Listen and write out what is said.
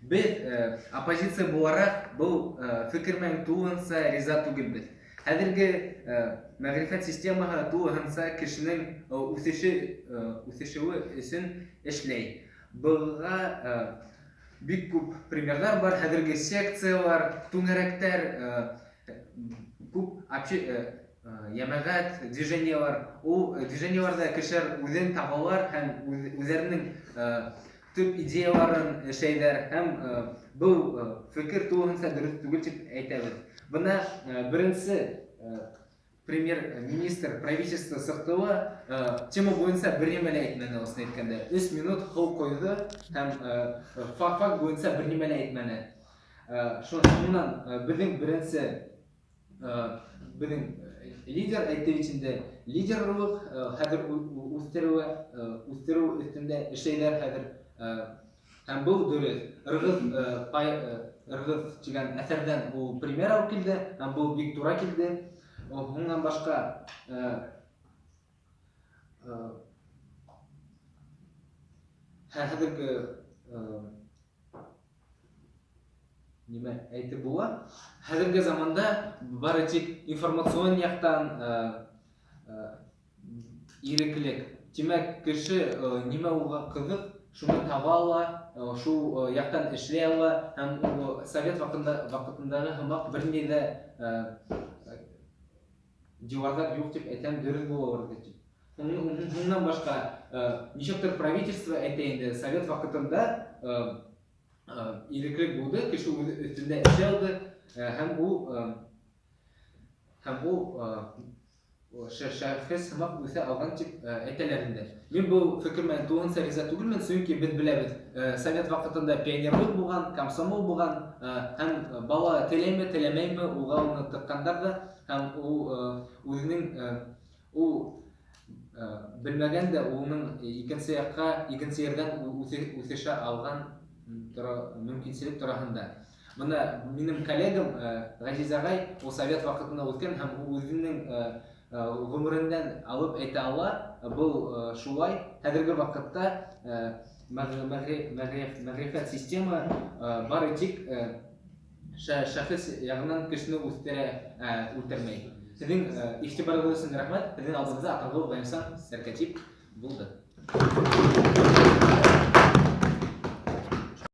Biz оппозиция буларак бу фикер менен тулынса риза түгелбез. Хәзерге мәгърифәт системаһы тулынса кешенең үсешүе өчен эшләй. Буга бик күп примерлар бар. Хәзерге секциялар, түңәрәктәр, күп ямагат движениялар. Ул движенияларда кешеләр үзен табалар һәм үзләренең төп идеяларын эшләйләр һәм бу фикер тулысынча дөрес түгел дип әйтәбез. Бuna беренче премьер-министр правительство сыктыгы тема буенча бер нәмә әйтмәне алсын әйткәндә. 3 минут кул койды һәм факт буенча бер нәмә әйтмәне. Шуннан безнең беренче безнең лидер әйтүчендә лидерлык хәзер үстерү өстендә эшләйләр хәзер. Һәм бу дөрес. Ыргыз дигән әсәрдән ул пример алып килде, һәм бу бик туры килде. Уннан башка хәзерге нимә әйтеп була? Хәзерге заманда бары тик информацион яктан иреклек. Димәк, кеше нимә уга кызык, шуны таба ала, шу яктан эшләй ала, һәм совет вакытындагы хымак берни дә диварлар юк дип әйтәм, дөрес булыр дип. Уннан башка ничектер правительство әйтә инде, совет вакытында иреклек булды, кеше өстендә эшләй алды, һәм бу шәхес хымак үсә алган дип әйтәләр инде. Мин бу фикер менән тулысынча риза түгелмен, чөнки без беләбез, совет вакытында пионерлык булган, комсомол булган, һәм бала теләйме, теләмәйме, уга уны тыккандар да, һәм ул үзенең белмәгән дә улның икенче якка, икенче ердән үсешә алган мөмкинчелек тураһында. Моны минем коллегам Газиз агай ул совет вакытында үткән һәм үзенең гомерендән алып әйтә ала, бу шулай. Хәзерге вакытта мәгърифәт система бары тик шәхес ягыннан кешене үстермәй. Сезнең игътибарыгыз өчен рәхмәт. Сезнең алдыгызда Акылгол Баянсан Сәркәтип булды.